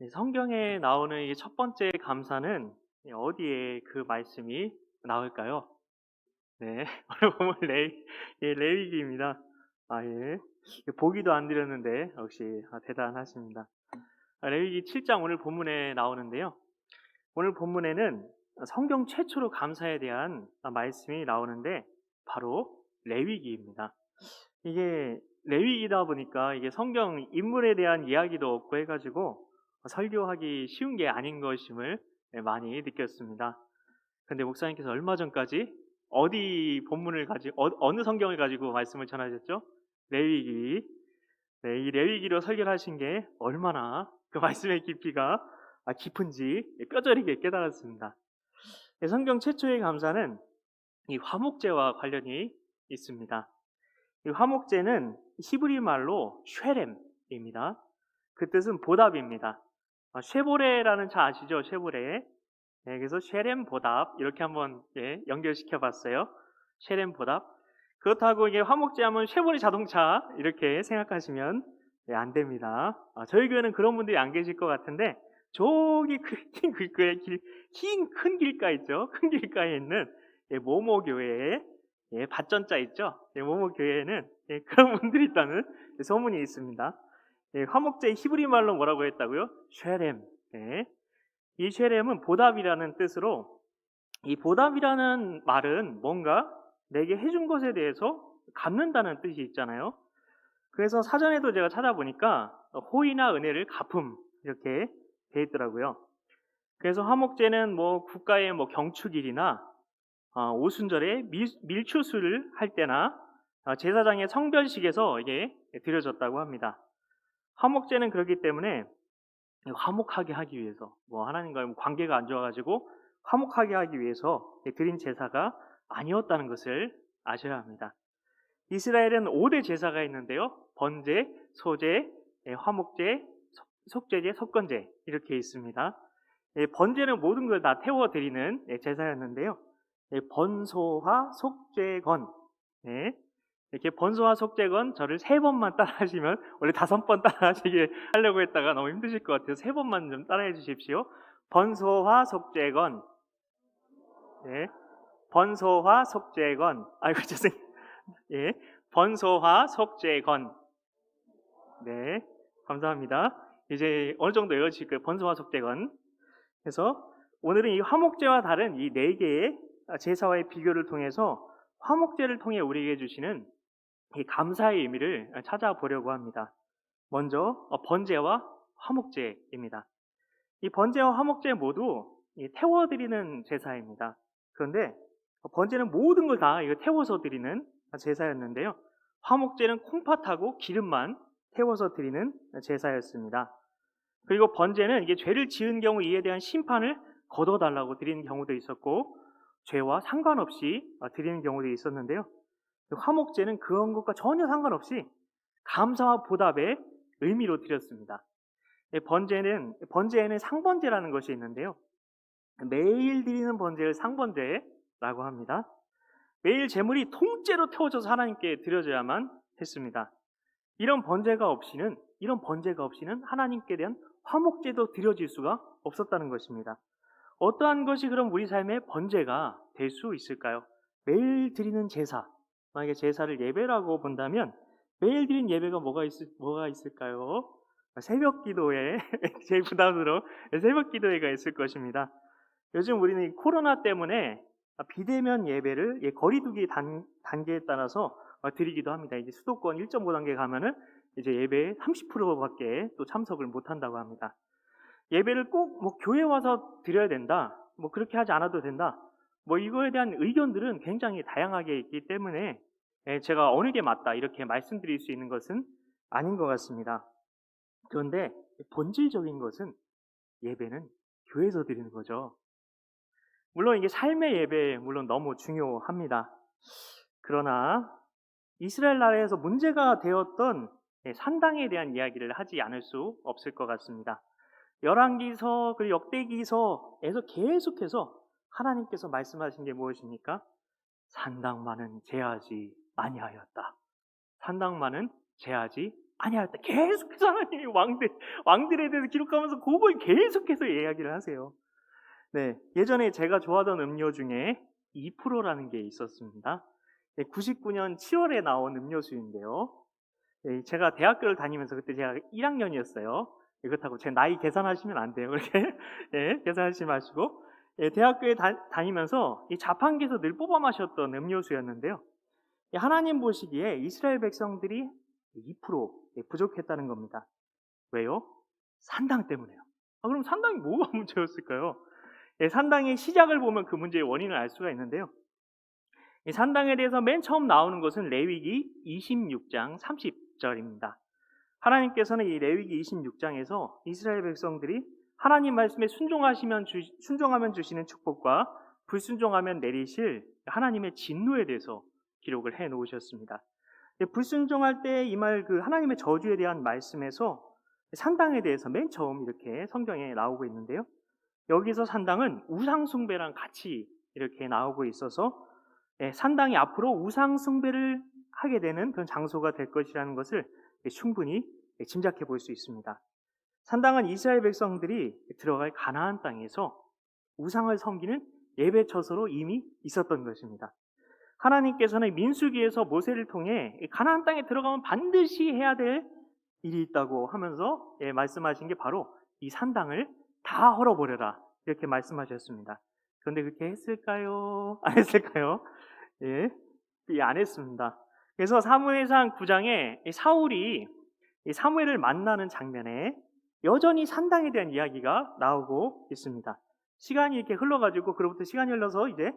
성경에 나오는 이 첫 번째 감사는 어디에 그 말씀이 나올까요? 네. 오늘 보면 레위기입니다. 아, 예. 보기도 안 드렸는데 역시 대단하십니다. 레위기 7장 오늘 본문에 나오는데요. 오늘 본문에는 성경 최초로 감사에 대한 말씀이 나오는데 바로 레위기입니다. 이게 레위기다 보니까 이게 성경 인물에 대한 이야기도 없고 해가지고 설교하기 쉬운 게 아닌 것임을 많이 느꼈습니다. 근데 목사님께서 얼마 전까지 어디 본문을 어느 성경을 가지고 말씀을 전하셨죠? 레위기. 네, 이 레위기로 설교를 하신 게 얼마나 그 말씀의 깊이가 깊은지 뼈저리게 깨달았습니다. 네, 성경 최초의 감사는 이 화목제와 관련이 있습니다. 이 화목제는 히브리 말로 쉐렘입니다. 그 뜻은 보답입니다. 쉐보레라는 차 아시죠? 쉐보레. 네, 그래서 쉐렘 보답 이렇게 한번 연결시켜 봤어요. 쉐렘 보답. 그렇다고 이게 화목제하면 쉐보레 자동차 이렇게 생각하시면 안 됩니다. 저희 교회는 그런 분들이 안 계실 것 같은데 저기 큰 길가 있죠? 큰 길가에 있는 모모 교회에 밭전자 있죠? 모모 교회에는 그런 분들이 있다는 소문이 있습니다. 화목제 히브리 말로 뭐라고 했다고요? 쉐렘. 이 쉐렘은 보답이라는 뜻으로 이 보답이라는 말은 뭔가 내게 해준 것에 대해서 갚는다는 뜻이 있잖아요. 그래서 사전에도 제가 찾아보니까 호의나 은혜를 갚음 이렇게 돼 있더라고요. 그래서 화목제는 뭐 국가의 뭐 경축일이나 오순절에 밀추수를 할 때나 제사장의 성별식에서 이게 드려졌다고 합니다. 화목제는 그렇기 때문에 화목하게 하기 위해서 하나님과의 관계가 안 좋아가지고 화목하게 하기 위해서 드린 제사가 아니었다는 것을 아셔야 합니다. 이스라엘은 5대 제사가 있는데요. 번제, 소제, 화목제, 속죄제, 속건제 이렇게 있습니다. 번제는 모든 걸 다 태워드리는 제사였는데요. 번소화, 속죄건 이렇게 번소화, 속죄건 저를 3번만 따라하시면 원래 5번 따라하시길 하려고 했다가 너무 힘드실 것 같아서 3번만 좀 따라해 주십시오. 번소화, 속죄건 번소화, 속죄건 아이고 죄송해요. 번소화, 속죄건 네, 감사합니다. 이제 어느 정도 외워지실 거예요. 번소화, 속죄건. 그래서 오늘은 이 화목제와 다른 이 4개의 제사와의 비교를 통해서 화목제를 통해 우리에게 주시는 이 감사의 의미를 찾아보려고 합니다. 먼저 번제와 화목제입니다. 이 번제와 화목제 모두 태워드리는 제사입니다. 그런데 번제는 모든 걸 다 태워서 드리는 제사였는데요. 화목제는 콩팥하고 기름만 태워서 드리는 제사였습니다. 그리고 번제는 이게 죄를 지은 경우 이에 대한 심판을 거둬달라고 드리는 경우도 있었고 죄와 상관없이 드리는 경우도 있었는데요. 화목제는 그런 것과 전혀 상관없이 감사와 보답의 의미로 드렸습니다. 번제에는 상번제라는 것이 있는데요. 매일 드리는 번제를 상번제라고 합니다. 매일 제물이 통째로 태워져서 하나님께 드려져야만 했습니다. 이런 번제가 없이는 하나님께 대한 화목제도 드려질 수가 없었다는 것입니다. 어떠한 것이 그럼 우리 삶의 번제가 될 수 있을까요? 매일 드리는 제사, 만약에 제사를 예배라고 본다면 매일 드리는 예배가 뭐가 있을까요? 새벽 기도회, 제일 부담스러운 새벽 기도회가 있을 것입니다. 요즘 우리는 코로나 때문에 비대면 예배를 거리두기 단계에 따라서 드리기도 합니다. 이제 수도권 1.5단계 가면은 이제 예배의 30%밖에 또 참석을 못 한다고 합니다. 예배를 꼭 교회 와서 드려야 된다. 그렇게 하지 않아도 된다. 이거에 대한 의견들은 굉장히 다양하게 있기 때문에 제가 어느 게 맞다 이렇게 말씀드릴 수 있는 것은 아닌 것 같습니다. 그런데 본질적인 것은 예배는 교회에서 드리는 거죠. 물론 이게 삶의 예배 물론 너무 중요합니다. 그러나 이스라엘 나라에서 문제가 되었던 산당에 대한 이야기를 하지 않을 수 없을 것 같습니다. 열왕기서 그리고 역대기서에서 계속해서 하나님께서 말씀하신 게 무엇입니까? 산당만은 제하지 아니하였다. 산당만은 제하지 아니야. 계속해서 하나님이 왕들에 대해서 기록하면서 그걸 계속해서 이야기를 하세요. 네, 예전에 제가 좋아하던 음료 중에 2%라는 게 있었습니다. 99년 7월에 나온 음료수인데요. 제가 대학교를 다니면서 그때 제가 1학년이었어요. 그렇다고 제 나이 계산하시면 안 돼요. 그렇게 계산하지 마시고 대학교에 다니면서 이 자판기에서 늘 뽑아 마셨던 음료수였는데요. 하나님 보시기에 이스라엘 백성들이 2% 부족했다는 겁니다. 왜요? 산당 때문에요. 그럼 산당이 뭐가 문제였을까요? 산당의 시작을 보면 그 문제의 원인을 알 수가 있는데요. 이 산당에 대해서 맨 처음 나오는 것은 레위기 26장 30절입니다. 하나님께서는 이 레위기 26장에서 이스라엘 백성들이 하나님 말씀에 순종하면 주시는 축복과 불순종하면 내리실 하나님의 진노에 대해서 기록을 해 놓으셨습니다. 불순종할 때 이 말 그 하나님의 저주에 대한 말씀에서 산당에 대해서 맨 처음 이렇게 성경에 나오고 있는데요. 여기서 산당은 우상숭배랑 같이 이렇게 나오고 있어서 산당이 앞으로 우상숭배를 하게 되는 그런 장소가 될 것이라는 것을 충분히 짐작해 볼 수 있습니다. 산당은 이스라엘 백성들이 들어갈 가나안 땅에서 우상을 섬기는 예배처소로 이미 있었던 것입니다. 하나님께서는 민수기에서 모세를 통해 가나안 땅에 들어가면 반드시 해야 될 일이 있다고 하면서 말씀하신 게 바로 이 산당을 다 헐어버려라 이렇게 말씀하셨습니다. 그런데 그렇게 했을까요? 안 했을까요? 안 했습니다. 그래서 사무엘상 9장에 사울이 사무엘을 만나는 장면에 여전히 산당에 대한 이야기가 나오고 있습니다. 시간이 이렇게 흘러가지고 그로부터 시간이 흘러서 이제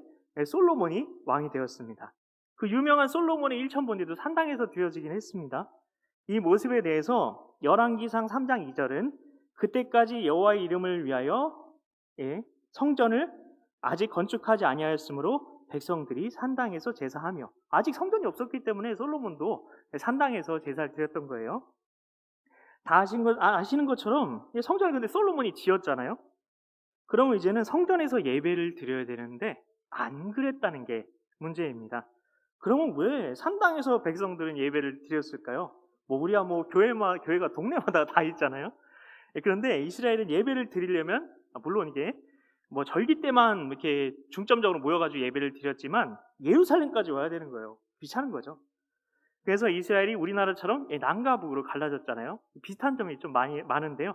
솔로몬이 왕이 되었습니다. 그 유명한 솔로몬의 1000번제도 산당에서 드려지긴 했습니다. 이 모습에 대해서 열왕기상 3장 2절은 그때까지 여호와의 이름을 위하여 성전을 아직 건축하지 아니하였으므로 백성들이 산당에서 제사하며, 아직 성전이 없었기 때문에 솔로몬도 산당에서 제사를 드렸던 거예요. 다 아시는 것처럼 성전을 근데 솔로몬이 지었잖아요. 그러면 이제는 성전에서 예배를 드려야 되는데 안 그랬다는 게 문제입니다. 그러면 왜 산당에서 백성들은 예배를 드렸을까요? 우리야 교회가 동네마다 다 있잖아요. 그런데 이스라엘은 예배를 드리려면 물론 이게 절기 때만 이렇게 중점적으로 모여가지고 예배를 드렸지만 예루살렘까지 와야 되는 거예요. 귀찮은 거죠. 그래서 이스라엘이 우리나라처럼 남과 북으로 갈라졌잖아요. 비슷한 점이 좀 많은데요.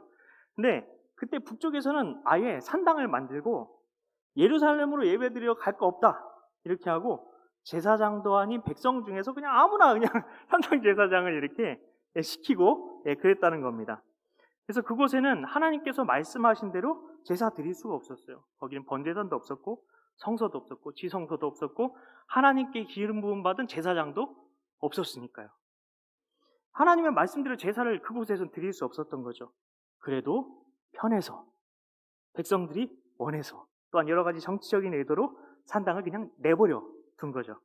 근데 그때 북쪽에서는 아예 산당을 만들고 예루살렘으로 예배드리러 갈 거 없다 이렇게 하고 제사장도 아닌 백성 중에서 그냥 아무나 그냥 산당 제사장을 이렇게 시키고 그랬다는 겁니다. 그래서 그곳에는 하나님께서 말씀하신 대로 제사 드릴 수가 없었어요. 거기는 번제단도 없었고 성소도 없었고 지성소도 없었고 하나님께 기름 부음 받은 제사장도 없었으니까요. 하나님의 말씀대로 제사를 그곳에서는 드릴 수 없었던 거죠. 그래도 편해서, 백성들이 원해서, 또한 여러 가지 정치적인 의도로 산당을 그냥 내버려 둔 거죠.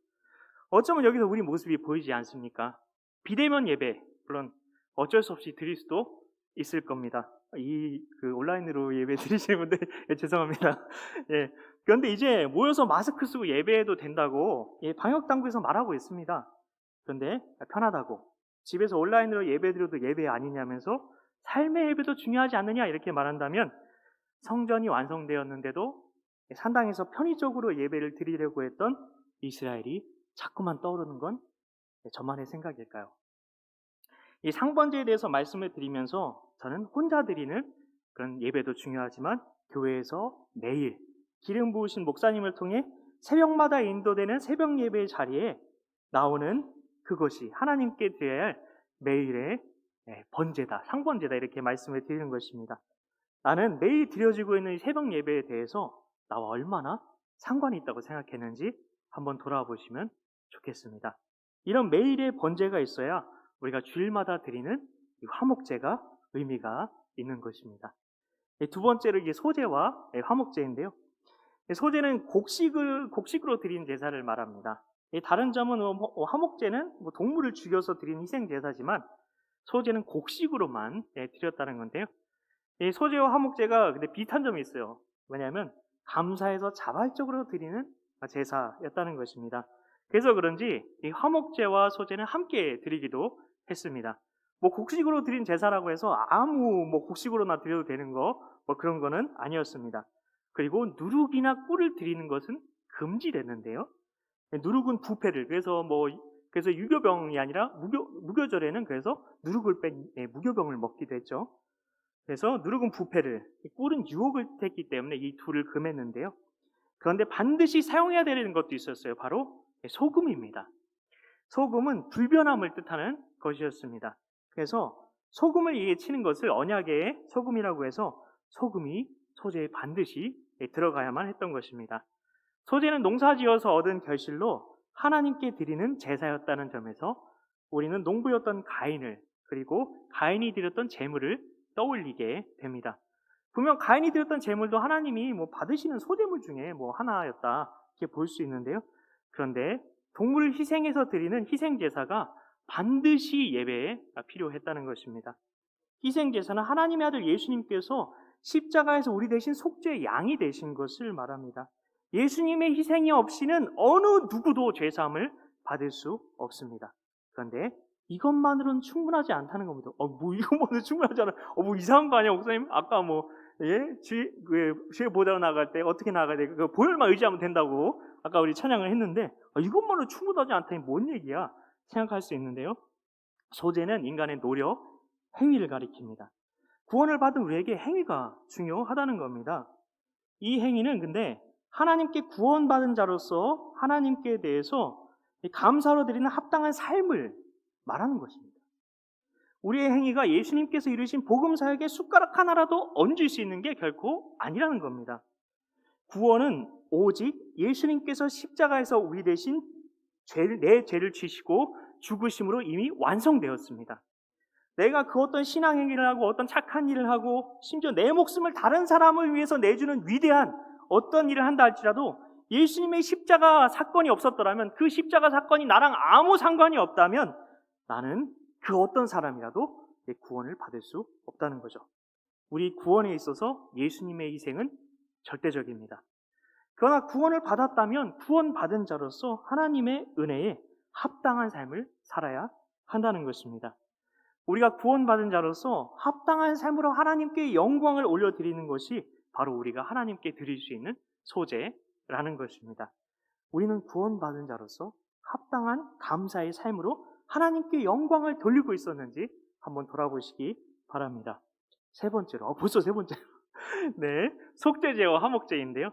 어쩌면 여기서 우리 모습이 보이지 않습니까? 비대면 예배, 물론 어쩔 수 없이 드릴 수도 있을 겁니다. 온라인으로 예배 드리시는 분들 죄송합니다. 그런데 이제 모여서 마스크 쓰고 예배해도 된다고 방역 당국에서 말하고 있습니다. 그런데 편하다고 집에서 온라인으로 예배 드려도 예배 아니냐면서 삶의 예배도 중요하지 않느냐 이렇게 말한다면 성전이 완성되었는데도 산당에서 편의적으로 예배를 드리려고 했던 이스라엘이 자꾸만 떠오르는 건 저만의 생각일까요? 이 상번제에 대해서 말씀을 드리면서 저는 혼자 드리는 그런 예배도 중요하지만 교회에서 매일 기름 부으신 목사님을 통해 새벽마다 인도되는 새벽 예배의 자리에 나오는 그것이 하나님께 드려야 할 매일의 번제다, 상번제다 이렇게 말씀을 드리는 것입니다. 나는 매일 드려지고 있는 새벽 예배에 대해서 나와 얼마나 상관이 있다고 생각했는지 한번 돌아보시면 좋겠습니다. 이런 매일의 번제가 있어야 우리가 주일마다 드리는 이 화목제가 의미가 있는 것입니다. 두 번째로 이게 소제와 화목제인데요. 소제는 곡식으로 드리는 제사를 말합니다. 다른 점은 화목제는 동물을 죽여서 드리는 희생 제사지만 소제는 곡식으로만 드렸다는 건데요. 이 소제와 화목제가 근데 비슷한 점이 있어요. 왜냐하면 감사해서 자발적으로 드리는 제사였다는 것입니다. 그래서 그런지 이 화목제와 소제는 함께 드리기도 했습니다. 뭐 곡식으로 드린 제사라고 해서 아무 뭐 곡식으로나 드려도 되는 거 뭐 그런 거는 아니었습니다. 그리고 누룩이나 꿀을 드리는 것은 금지됐는데요. 누룩은 부패를, 그래서 유교병이 아니라 무교절에는 그래서 누룩을 뺀 무교병을 먹기도 했죠. 그래서 누룩은 부패를, 꿀은 유혹을 했기 때문에 이 둘을 금했는데요. 그런데 반드시 사용해야 되는 것도 있었어요. 바로 소금입니다. 소금은 불변함을 뜻하는 것이었습니다. 그래서 소금을 치는 것을 언약의 소금이라고 해서 소금이 소제에 반드시 들어가야만 했던 것입니다. 소제는 농사지어서 얻은 결실로 하나님께 드리는 제사였다는 점에서 우리는 농부였던 가인을, 그리고 가인이 드렸던 제물을 떠올리게 됩니다. 분명 가인이 드렸던 제물도 하나님이 받으시는 소제물 중에 하나였다 이렇게 볼 수 있는데요. 그런데 동물을 희생해서 드리는 희생제사가 반드시 예배에 필요했다는 것입니다. 희생제사는 하나님의 아들 예수님께서 십자가에서 우리 대신 속죄의 양이 되신 것을 말합니다. 예수님의 희생이 없이는 어느 누구도 죄사함을 받을 수 없습니다. 그런데 이것만으로는 충분하지 않다는 겁니다. 이것만으로는 충분하지 않아. 이상한 거 아니야, 목사님? 아까 주에 보다로 나갈 때 어떻게 나가야 돼? 그 보혈만 의지하면 된다고 아까 우리 찬양을 했는데, 이것만으로 충분하지 않다니 뭔 얘기야? 생각할 수 있는데요. 소제는 인간의 노력, 행위를 가리킵니다. 구원을 받은 우리에게 행위가 중요하다는 겁니다. 이 행위는 근데 하나님께 구원받은 자로서 하나님께 대해서 감사로 드리는 합당한 삶을 말하는 것입니다. 우리의 행위가 예수님께서 이루신 복음사역에 숟가락 하나라도 얹을 수 있는 게 결코 아니라는 겁니다. 구원은 오직 예수님께서 십자가에서 우리 대신 내 죄를 지시고 죽으심으로 이미 완성되었습니다. 내가 그 어떤 신앙 행위를 하고 어떤 착한 일을 하고 심지어 내 목숨을 다른 사람을 위해서 내주는 위대한 어떤 일을 한다 할지라도 예수님의 십자가 사건이 없었더라면, 그 십자가 사건이 나랑 아무 상관이 없다면 나는 그 어떤 사람이라도 내 구원을 받을 수 없다는 거죠. 우리 구원에 있어서 예수님의 희생은 절대적입니다. 그러나 구원을 받았다면 구원받은 자로서 하나님의 은혜에 합당한 삶을 살아야 한다는 것입니다. 우리가 구원받은 자로서 합당한 삶으로 하나님께 영광을 올려드리는 것이 바로 우리가 하나님께 드릴 수 있는 소제라는 것입니다. 우리는 구원받은 자로서 합당한 감사의 삶으로 하나님께 영광을 돌리고 있었는지 한번 돌아보시기 바랍니다. 세 번째로, 벌써 세 번째로 네, 속죄제와 화목제인데요.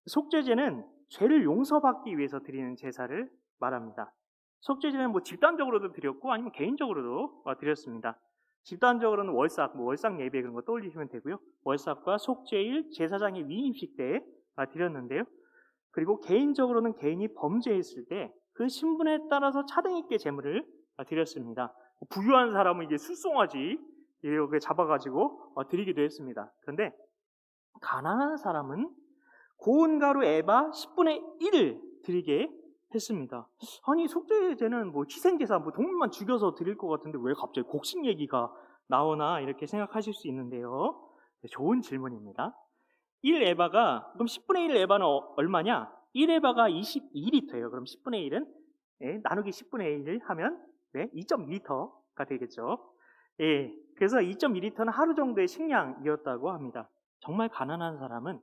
속죄제는 죄를 용서받기 위해서 드리는 제사를 말합니다. 속죄제는 집단적으로도 드렸고 아니면 개인적으로도 드렸습니다. 집단적으로는 월삭 예배 그런 거 떠올리시면 되고요. 월삭과 속죄일, 제사장의 위임식 때에 드렸는데요. 그리고 개인적으로는 개인이 범죄했을 때 그 신분에 따라서 차등 있게 제물을 드렸습니다. 부유한 사람은 이게 술송아지 이렇게 잡아가지고 드리기도 했습니다. 그런데 가난한 사람은 고운 가루 에바 10분의 1을 드리게 했습니다. 아니, 속죄제는 희생제사 동물만 죽여서 드릴 것 같은데 왜 갑자기 곡식 얘기가 나오나 이렇게 생각하실 수 있는데요. 네, 좋은 질문입니다. 1에바가, 그럼 10분의 1 에바는 얼마냐? 1에바가 22리터예요. 그럼 10분의 1은 나누기 10분의 1 하면 2.2리터가 되겠죠. 그래서 2.2리터는 하루 정도의 식량이었다고 합니다. 정말 가난한 사람은,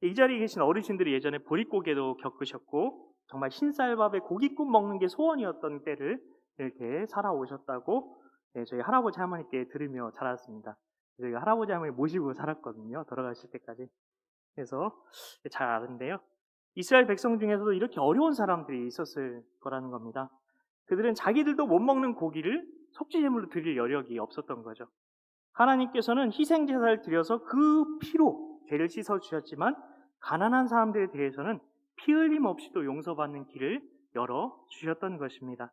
이 자리에 계신 어르신들이 예전에 보릿고개도 겪으셨고 정말 흰쌀밥에 고깃국 먹는 게 소원이었던 때를 이렇게 살아오셨다고 저희 할아버지 할머니께 들으며 자랐습니다. 저희가 할아버지 할머니 모시고 살았거든요. 돌아가실 때까지. 그래서 잘 아는데요. 이스라엘 백성 중에서도 이렇게 어려운 사람들이 있었을 거라는 겁니다. 그들은 자기들도 못 먹는 고기를 속죄제물로 드릴 여력이 없었던 거죠. 하나님께서는 희생제사를 드려서 그 피로 죄를 씻어주셨지만 가난한 사람들에 대해서는 피 흘림 없이도 용서받는 길을 열어주셨던 것입니다.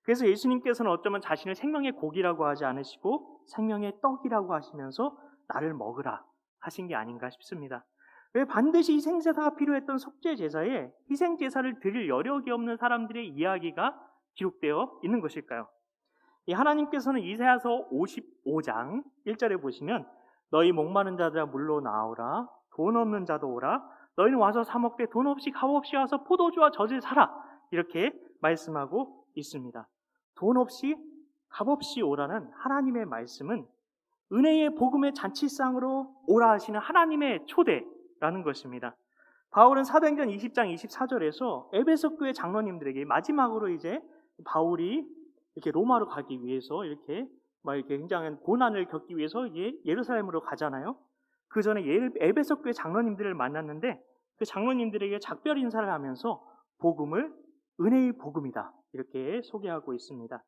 그래서 예수님께서는 어쩌면 자신을 생명의 고기라고 하지 않으시고 생명의 떡이라고 하시면서 나를 먹으라 하신 게 아닌가 싶습니다. 왜 반드시 희생제사가 필요했던 속죄제사에 희생제사를 드릴 여력이 없는 사람들의 이야기가 기록되어 있는 것일까요? 하나님께서는 이사야서 55장 1절에 보시면 너희 목마른 자들아 물로 나오라, 돈 없는 자도 오라, 너희는 와서 사 먹되 돈 없이 값 없이 와서 포도주와 젖을 사라, 이렇게 말씀하고 있습니다. 돈 없이 값없이 오라는 하나님의 말씀은 은혜의 복음의 잔치상으로 오라 하시는 하나님의 초대라는 것입니다. 바울은 사도행전 20장 24절에서 에베소 교회 장로님들에게 마지막으로 이제 바울이 이렇게 로마로 가기 위해서 이렇게 굉장한 고난을 겪기 위해서 이제 예루살렘으로 가잖아요. 그 전에 에베소 교회 장로님들을 만났는데 그 장로님들에게 작별 인사를 하면서 복음을 은혜의 복음이다 이렇게 소개하고 있습니다.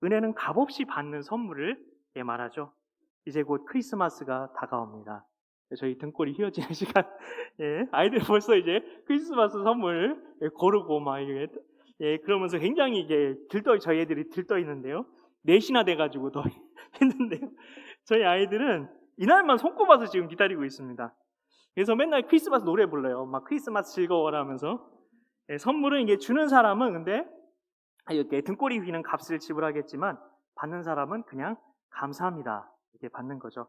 은혜는 값없이 받는 선물을 말하죠. 이제 곧 크리스마스가 다가옵니다. 저희 등골이 휘어지는 시간, 아이들 벌써 이제 크리스마스 선물 고르고 막 그러면서 굉장히 이게 저희 애들이 들떠 있는데요. 4시나 돼가지고 더 했는데요. 저희 아이들은 이날만 손꼽아서 지금 기다리고 있습니다. 그래서 맨날 크리스마스 노래 불러요. 막 크리스마스 즐거워라 하면서. 선물은 이게 주는 사람은 근데 이렇게 등골이 휘는 값을 지불하겠지만 받는 사람은 그냥 감사합니다. 이렇게 받는 거죠.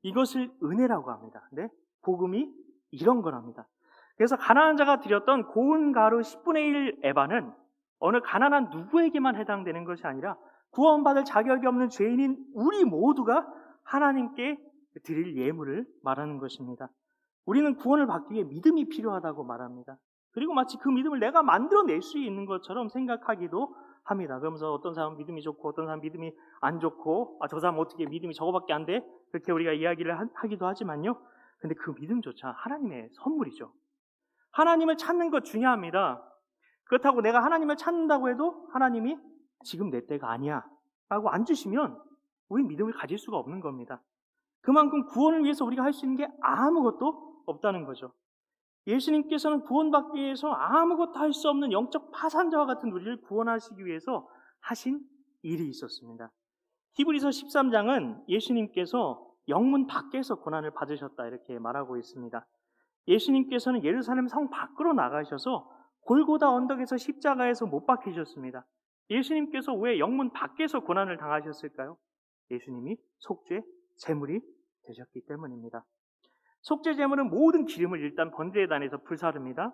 이것을 은혜라고 합니다. 근데 복음이 이런 거랍니다. 그래서 가난한 자가 드렸던 고운 가루 10분의 1 에바는 어느 가난한 누구에게만 해당되는 것이 아니라 구원받을 자격이 없는 죄인인 우리 모두가 하나님께 드릴 예물을 말하는 것입니다. 우리는 구원을 받기 위해 믿음이 필요하다고 말합니다. 그리고 마치 그 믿음을 내가 만들어낼 수 있는 것처럼 생각하기도 합니다. 그러면서 어떤 사람은 믿음이 좋고 어떤 사람은 믿음이 안 좋고 저 사람 어떻게 믿음이 저거밖에 안 돼? 그렇게 우리가 이야기를 하기도 하지만요. 근데 그 믿음조차 하나님의 선물이죠. 하나님을 찾는 것 중요합니다. 그렇다고 내가 하나님을 찾는다고 해도 하나님이 지금 내 때가 아니야 라고 안 주시면 우린 믿음을 가질 수가 없는 겁니다. 그만큼 구원을 위해서 우리가 할 수 있는 게 아무것도 없다는 거죠. 예수님께서는 구원받기 위해서 아무것도 할 수 없는 영적 파산자와 같은 우리를 구원하시기 위해서 하신 일이 있었습니다. 히브리서 13장은 예수님께서 영문 밖에서 고난을 받으셨다 이렇게 말하고 있습니다. 예수님께서는 예루살렘 성 밖으로 나가셔서 골고다 언덕에서 십자가에서 못 박히셨습니다. 예수님께서 왜 영문 밖에서 고난을 당하셨을까요? 예수님이 속죄 제물이 되셨기 때문입니다. 속죄 제물은 모든 기름을 일단 번제단에서 불사릅니다.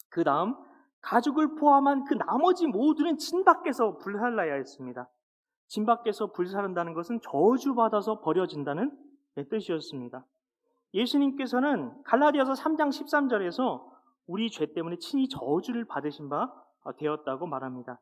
그 다음 가죽을 포함한 그 나머지 모두는 진 밖에서 불살라야 했습니다. 진 밖에서 불사른다는 것은 저주받아서 버려진다는 뜻이었습니다. 예수님께서는 갈라디아서 3장 13절에서 우리 죄 때문에 친히 저주를 받으신 바 되었다고 말합니다.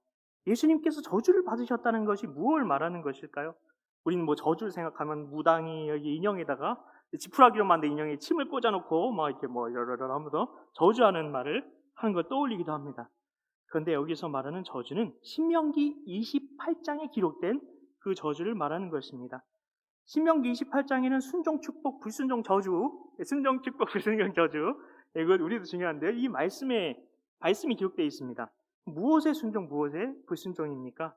예수님께서 저주를 받으셨다는 것이 무엇을 말하는 것일까요? 우리는 저주를 생각하면 무당이 여기 인형에다가 지푸라기로 만든 인형에 침을 꽂아놓고 이렇게 여러러 하면서 저주하는 말을 하는 걸 떠올리기도 합니다. 그런데 여기서 말하는 저주는 신명기 28장에 기록된 그 저주를 말하는 것입니다. 신명기 28장에는 순종, 축복, 불순종, 저주, 순종, 축복, 불순종, 저주 이거 우리도 중요한데요. 이 말씀이 기록되어 있습니다. 무엇의 순종, 무엇의 불순종입니까?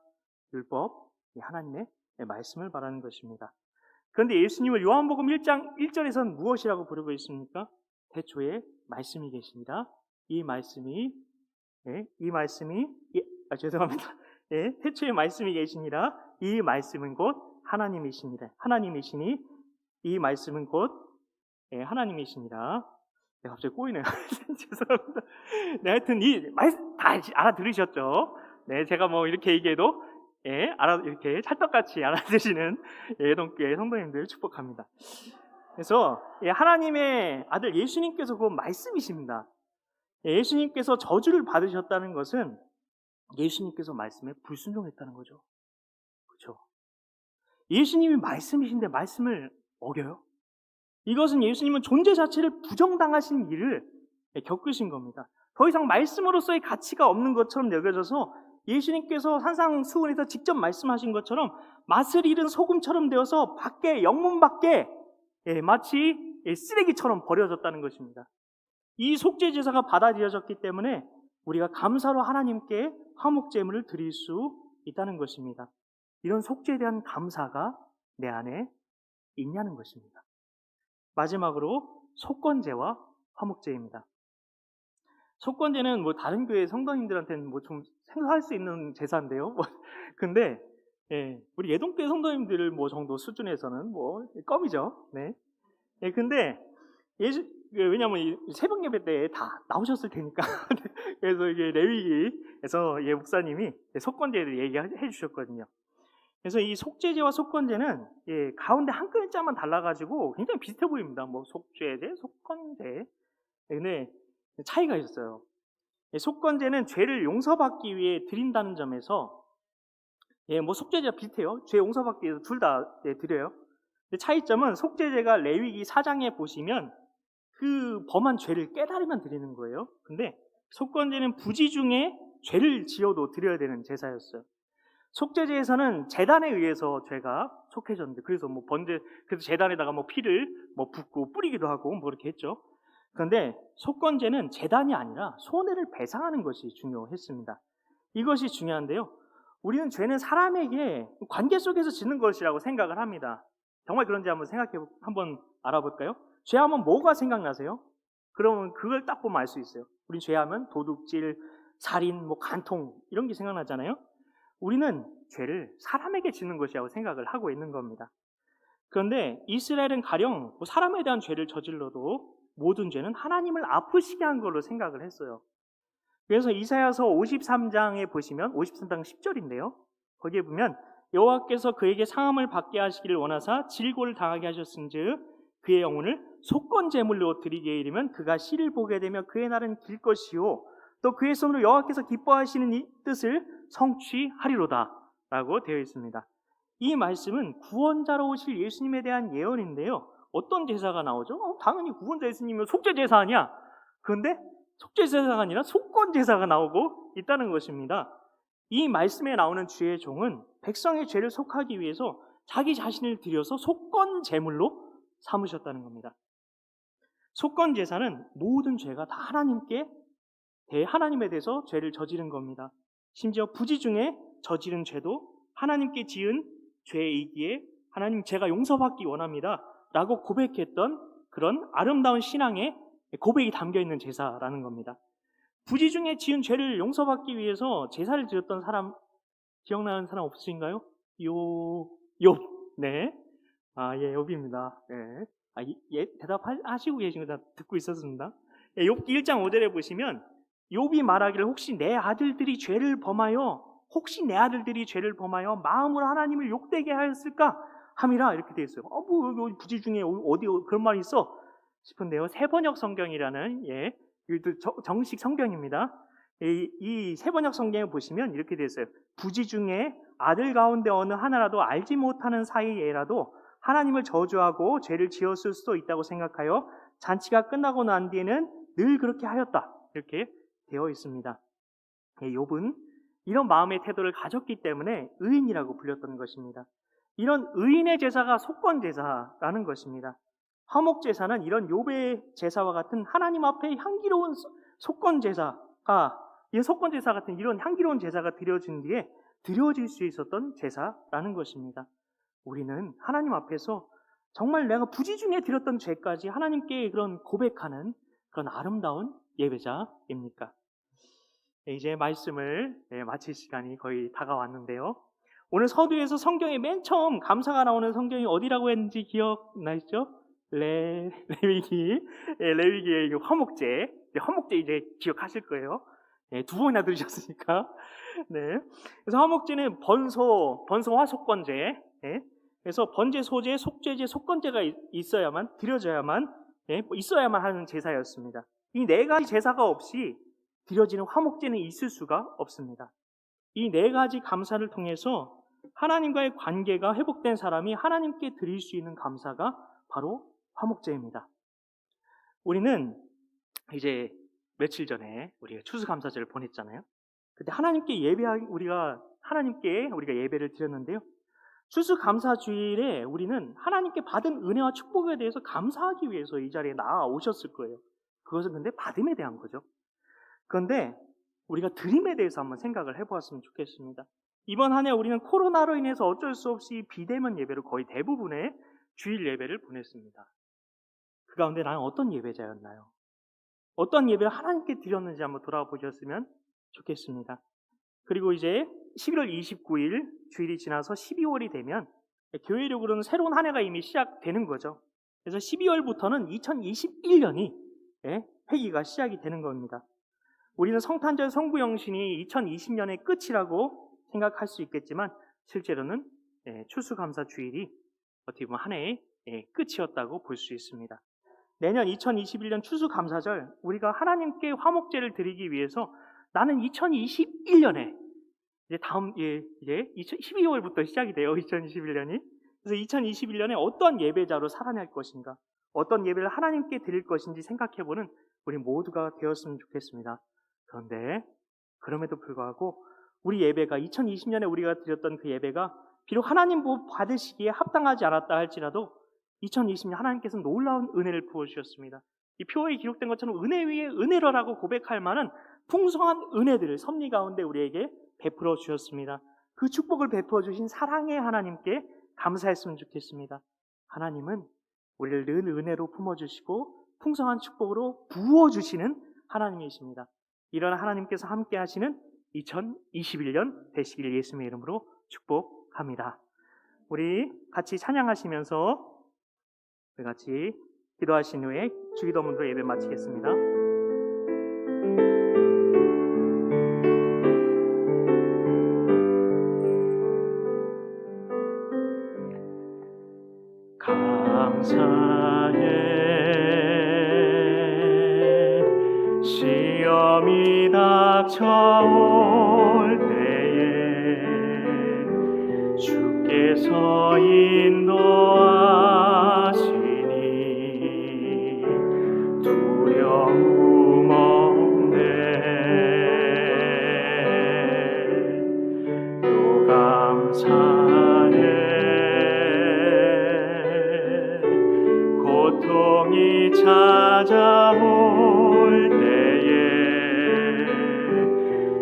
율법, 하나님의 말씀을 말하는 것입니다. 그런데 예수님을 요한복음 1장 1절에서는 무엇이라고 부르고 있습니까? 태초에 말씀이 계십니다. 이 말씀이 태초에 말씀이 계시니라. 이 말씀은 곧 하나님이시니 이 말씀은 곧 하나님이시니라. 갑자기 꼬이네요. 죄송합니다. 하여튼 이 말씀 다 알아들으셨죠? 제가 이렇게 얘기해도 이렇게 찰떡같이 알아들으시는 예동교회 성도님들 축복합니다. 그래서 하나님의 아들 예수님께서 그 말씀이십니다. 예수님께서 저주를 받으셨다는 것은 예수님께서 말씀에 불순종했다는 거죠. 그렇죠? 예수님이 말씀이신데 말씀을 어겨요? 이것은 예수님은 존재 자체를 부정당하신 일을 겪으신 겁니다. 더 이상 말씀으로서의 가치가 없는 것처럼 여겨져서 예수님께서 산상수훈에서 직접 말씀하신 것처럼 맛을 잃은 소금처럼 되어서 영문 밖에 마치 쓰레기처럼 버려졌다는 것입니다. 이 속죄 제사가 받아들여졌기 때문에 우리가 감사로 하나님께 화목제물을 드릴 수 있다는 것입니다. 이런 속죄에 대한 감사가 내 안에 있냐는 것입니다. 마지막으로 속건제와 화목제입니다. 속건제는 다른 교회 성도님들한테는 좀 생소할 수 있는 제사인데요. 근데 우리 예동교회 성도님들 정도 수준에서는 껌이죠. 근데 왜냐하면 새벽 예배 때 다 나오셨을 테니까. 그래서 이게 레위기에서 목사님이 속건제를 얘기해 주셨거든요. 그래서 이 속죄제와 속건제는 가운데 한 글자만 달라가지고 굉장히 비슷해 보입니다. 뭐 속죄제, 속건제. 근데 차이가 있어요. 속건제는 죄를 용서받기 위해 드린다는 점에서 뭐 속죄제가 비슷해요. 죄 용서받기 위해서 둘 다 드려요. 근데 차이점은 속죄제가 레위기 4장에 보시면 그 범한 죄를 깨달으면 드리는 거예요. 근데 속건제는 부지 중에 죄를 지어도 드려야 되는 제사였어요. 속죄제에서는 제단에 의해서 죄가 속해졌는데, 그래서 그래서 제단에다가 피를 붓고 뿌리기도 하고 그렇게 했죠. 그런데 속건제는 제단이 아니라 손해를 배상하는 것이 중요했습니다. 이것이 중요한데요. 우리는 죄는 사람에게 관계 속에서 짓는 것이라고 생각을 합니다. 정말 그런지 한번 알아볼까요? 죄하면 뭐가 생각나세요? 그러면 그걸 딱 보면 알 수 있어요. 우리 죄하면 도둑질, 살인, 간통 이런 게 생각나잖아요. 우리는 죄를 사람에게 짓는 것이라고 생각을 하고 있는 겁니다. 그런데 이스라엘은 가령 사람에 대한 죄를 저질러도 모든 죄는 하나님을 아프시게 한 걸로 생각을 했어요. 그래서 이사야서 53장에 보시면 53장 10절인데요. 거기에 보면 여호와께서 그에게 상함을 받게 하시기를 원하사 질고를 당하게 하셨은즉 그의 영혼을 속건 제물로 드리게 이르면 그가 씨를 보게 되며 그의 날은 길 것이요 또 그의 손으로 여호와께서 기뻐하시는 이 뜻을 성취하리로다 라고 되어 있습니다. 이 말씀은 구원자로 오실 예수님에 대한 예언인데요. 어떤 제사가 나오죠? 당연히 구원자 예수님은 속죄제사 아니야. 그런데 속죄제사가 아니라 속건제사가 나오고 있다는 것입니다. 이 말씀에 나오는 주의 종은 백성의 죄를 속하기 위해서 자기 자신을 들여서 속건제물로 삼으셨다는 겁니다. 속건제사는 모든 죄가 다 하나님에 대해서 죄를 저지른 겁니다. 심지어 부지 중에 저지른 죄도 하나님께 지은 죄이기에 하나님 제가 용서받기 원합니다 라고 고백했던 그런 아름다운 신앙의 고백이 담겨있는 제사라는 겁니다. 부지 중에 지은 죄를 용서받기 위해서 제사를 드렸던 사람 기억나는 사람 없으신가요? 욥. 네. 욥입니다. 네. 대답하시고 계신 거 다 듣고 있었습니다. 욥기 1장 5절에 보시면 욥이 말하기를 혹시 내 아들들이 죄를 범하여 마음으로 하나님을 욕되게 하였을까 함이라 이렇게 되어 있어요. 부지 중에 어디 그런 말이 있어 싶은데요. 세번역 성경이라는 정식 성경입니다. 이 세번역 성경에 보시면 이렇게 되어 있어요. 부지 중에 아들 가운데 어느 하나라도 알지 못하는 사이에라도 하나님을 저주하고 죄를 지었을 수도 있다고 생각하여 잔치가 끝나고 난 뒤에는 늘 그렇게 하였다. 이렇게 되어 있습니다. 욥은 이런 마음의 태도를 가졌기 때문에 의인이라고 불렸던 것입니다. 이런 의인의 제사가 속건제사라는 것입니다. 화목제사는 이런 욥의 제사와 같은 하나님 앞에 향기로운 속건제사가 이런 향기로운 제사가 드려진 뒤에 드려질 수 있었던 제사라는 것입니다. 우리는 하나님 앞에서 정말 내가 부지 중에 드렸던 죄까지 하나님께 그런 고백하는 그런 아름다운 예배자입니까? 이제 말씀을 마칠 시간이 거의 다가왔는데요. 오늘 서두에서 성경에 맨 처음 감사가 나오는 성경이 어디라고 했는지 기억나시죠? 레위기의 화목제. 화목제 이제 기억하실 거예요. 두 번이나 들으셨으니까. 네. 그래서 화목제는 번소와 속건제. 그래서 번제, 소제, 속죄제, 속건제가 드려져야만 있어야만 하는 제사였습니다. 이 네 가지 제사가 없이 드려지는 화목제는 있을 수가 없습니다. 이 네 가지 감사를 통해서 하나님과의 관계가 회복된 사람이 하나님께 드릴 수 있는 감사가 바로 화목제입니다. 우리는 이제 며칠 전에 우리가 추수감사제를 보냈잖아요. 그때 우리가 예배를 드렸는데요. 추수감사주일에 우리는 하나님께 받은 은혜와 축복에 대해서 감사하기 위해서 이 자리에 나아오셨을 거예요. 그것은 근데 받음에 대한 거죠. 그런데 우리가 드림에 대해서 한번 생각을 해보았으면 좋겠습니다. 이번 한 해 우리는 코로나로 인해서 어쩔 수 없이 비대면 예배로 거의 대부분의 주일 예배를 보냈습니다. 그 가운데 나는 어떤 예배자였나요? 어떤 예배를 하나님께 드렸는지 한번 돌아보셨으면 좋겠습니다. 그리고 이제 11월 29일 주일이 지나서 12월이 되면 교회력으로는 새로운 한 해가 이미 시작되는 거죠. 그래서 12월부터는 2021년이 회기가 시작이 되는 겁니다. 우리는 성탄절 성부영신이 2020년의 끝이라고 생각할 수 있겠지만 실제로는 추수감사 주일이 어떻게 보면 한 해의 끝이었다고 볼 수 있습니다. 내년 2021년 추수감사절 우리가 하나님께 화목제를 드리기 위해서 나는 2021년에 이제 다음 이제 12월부터 시작이 돼요. 2021년이. 그래서 2021년에 어떠한 예배자로 살아날 것인가, 어떤 예배를 하나님께 드릴 것인지 생각해보는 우리 모두가 되었으면 좋겠습니다. 그런데 그럼에도 불구하고 우리 예배가 2020년에 우리가 드렸던 그 예배가 비록 하나님 받으시기에 합당하지 않았다 할지라도 2020년 하나님께서 놀라운 은혜를 부어주셨습니다. 이 표에 기록된 것처럼 은혜 위에 은혜로라고 고백할 만한 풍성한 은혜들을 섭리 가운데 우리에게 베풀어 주셨습니다. 그 축복을 베풀어 주신 사랑의 하나님께 감사했으면 좋겠습니다. 하나님은 우리를 늘 은혜로 품어주시고 풍성한 축복으로 부어주시는 하나님이십니다. 이런 하나님께서 함께 하시는 2021년 되시길 예수님의 이름으로 축복합니다. 우리 같이 찬양하시면서 우리 같이 기도하신 후에 주기도문으로 예배 마치겠습니다. 감사해 시험이 닥쳐올 때에 주께서 인도하시니 두려움 없네. 또 감사해 고통이 찾아올 때에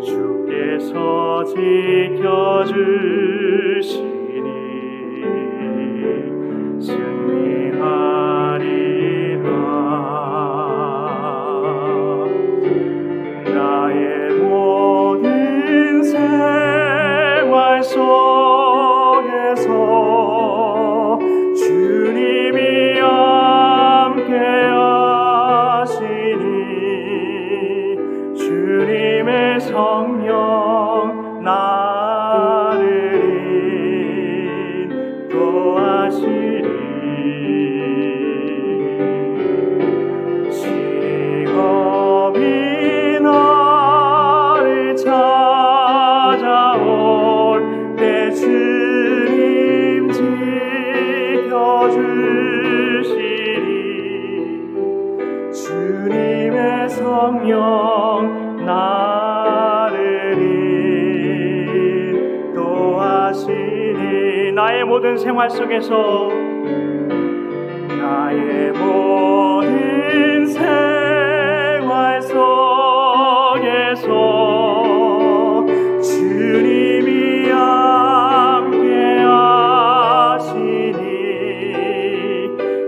주께서 지켜주시니 승리하리라. 나의 모든 생활 속에서 주님이 함께 하시니 주님의 성령 나를 인도하시니 시험이 나를 찾아올 때 주님 지켜주시니 주님의 성령 나를 인도하시니 나의 모든 생활 속에서 나의 모든 생활 속에서 주님이 함께 하시니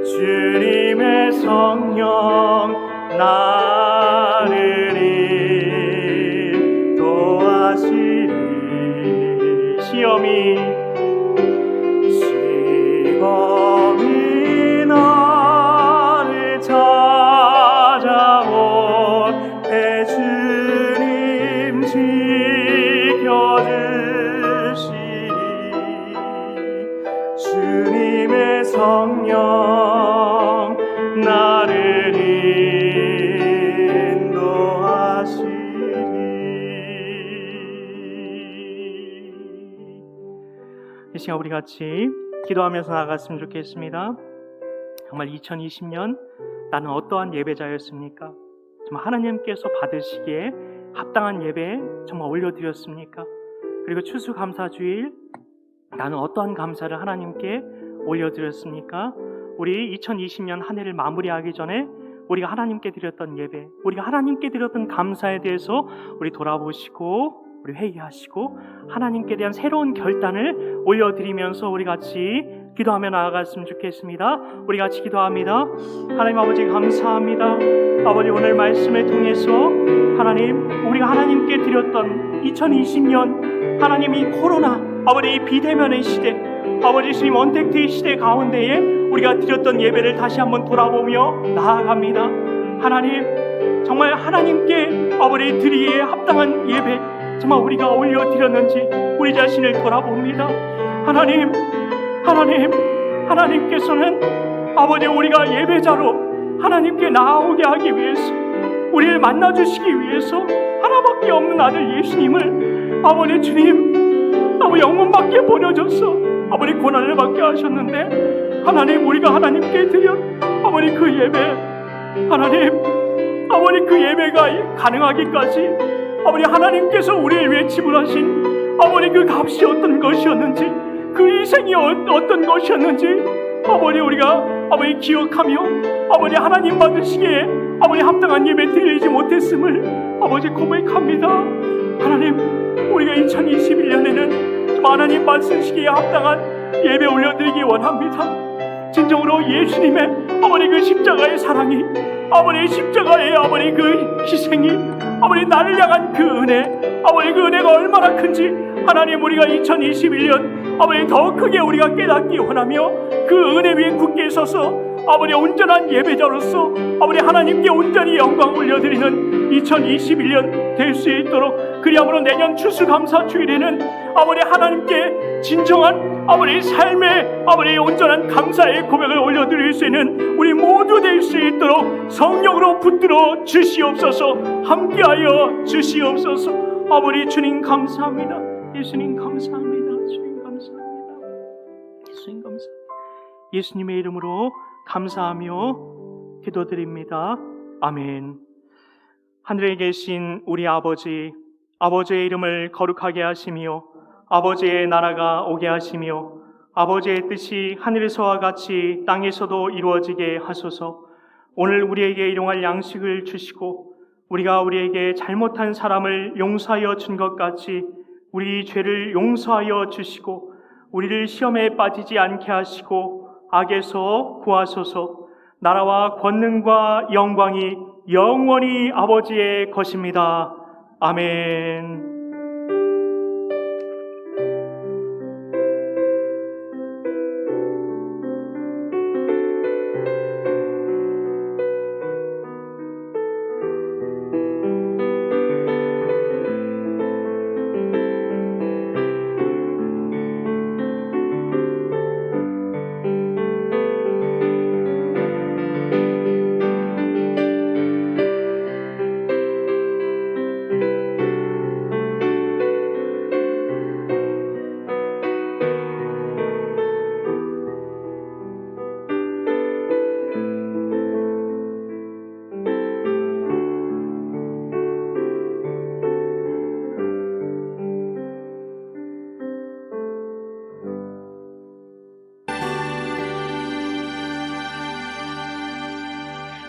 주님의 성령 나를 인도하시니 시험이 나를 찾아올 때 주님 지켜주시니 주님의 성령 나를 인도하시니. 이 시간 우리 같이 기도하면서 나갔으면 좋겠습니다. 정말 2020년 나는 어떠한 예배자였습니까? 정말 하나님께서 받으시기에 합당한 예배 정말 올려드렸습니까? 그리고 추수감사주일 나는 어떠한 감사를 하나님께 올려드렸습니까? 우리 2020년 한 해를 마무리하기 전에 우리가 하나님께 드렸던 예배, 우리가 하나님께 드렸던 감사에 대해서 우리 돌아보시고 우리 회개하시고 하나님께 대한 새로운 결단을 올려드리면서 우리 같이 기도하며 나아갔으면 좋겠습니다. 우리 같이 기도합니다. 하나님 아버지 감사합니다. 아버지 오늘 말씀을 통해서 하나님 우리가 하나님께 드렸던 2020년 하나님 이 코로나 아버지 이 비대면의 시대 아버지 주님 언택트의 시대 가운데에 우리가 드렸던 예배를 다시 한번 돌아보며 나아갑니다. 하나님 정말 하나님께 아버지 드리기에 합당한 예배 정말 우리가 올려드렸는지 우리 자신을 돌아봅니다. 하나님께서는 아버지 우리가 예배자로 하나님께 나아오게 하기 위해서, 우리를 만나주시기 위해서 하나밖에 없는 아들 예수님을 아버지 주님 영문밖에 보내줘서 아버지 고난을 받게 하셨는데, 하나님 우리가 하나님께 드려 아버지 그 예배, 아버지 그 예배가 가능하기까지 아버지 하나님께서 우리를 위해 지불하신 아버지 그 값이 어떤 것이었는지, 그 희생이 어떤 것이었는지 아버지 우리가 아버지 기억하며 아버지 하나님 받으시기에 아버지 합당한 예배 드리지 못했음을 아버지 고백합니다. 하나님 우리가 2021년에는 하나님 받으시기에 합당한 예배 올려드리기 원합니다. 진정으로 예수님의 아버지 그 십자가의 사랑이, 아버지 십자가의 아버지 그 희생이, 아버지 나를 향한 그 은혜, 아버지 그 은혜가 얼마나 큰지 하나님 우리가 2021년 아버지 더 크게 우리가 깨닫기 원하며 그 은혜 위에 굳게 서서 아버지 온전한 예배자로서 아버지 하나님께 온전히 영광 올려드리는 2021년 될 수 있도록, 그리함으로 내년 추수감사주일에는 아버지 하나님께 진정한 아버지 삶의 아버지 온전한 감사의 고백을 올려드릴 수 있는 우리 모두 될 수 있도록 성령으로 붙들어 주시옵소서. 함께하여 주시옵소서. 아버지 주님 감사합니다. 예수님 감사합니다. 주님 감사합니다. 예수님 감사합니다. 예수님의 이름으로 감사하며 기도드립니다. 아멘. 하늘에 계신 우리 아버지, 아버지의 이름을 거룩하게 하시며 아버지의 나라가 오게 하시며 아버지의 뜻이 하늘에서와 같이 땅에서도 이루어지게 하소서. 오늘 우리에게 일용할 양식을 주시고 우리가 우리에게 잘못한 사람을 용서하여 준 것 같이 우리 죄를 용서하여 주시고 우리를 시험에 빠지지 않게 하시고 악에서 구하소서. 나라와 권능과 영광이 영원히 아버지의 것입니다. 아멘.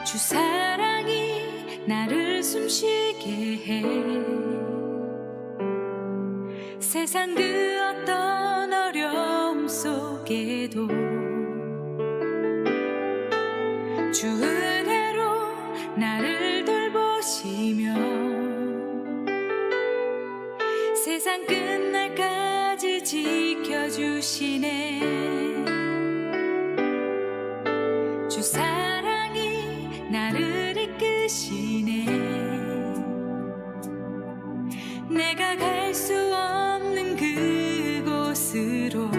주 사랑이 나를 숨쉬게 해. 세상 그 어떤 어려움 속에도 주 은혜로 나를 돌보시며 세상 끝날까지 지켜주시네. 주 사랑이 나를 이끄시네. 내가 갈 수 없는 그곳으로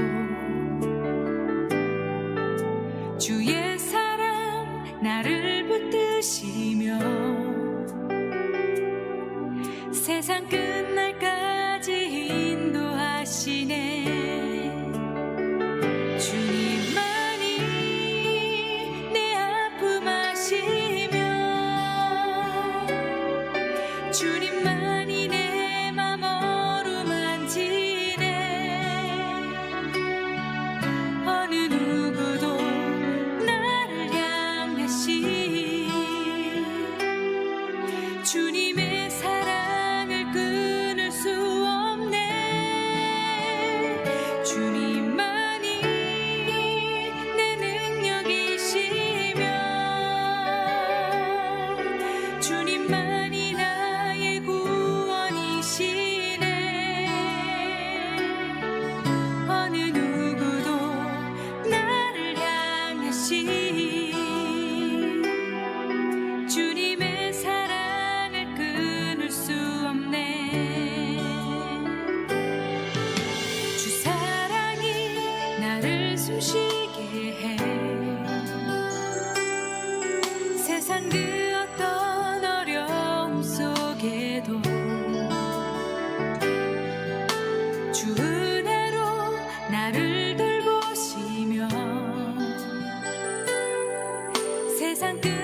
주의 사랑 나를 붙드시며 세상 끝날까지 인도하시네. 주님만이 내 아픔 아시며 주님만이 내 맘 어루만지네. 어느 누구도 나를 향하시 세상 끝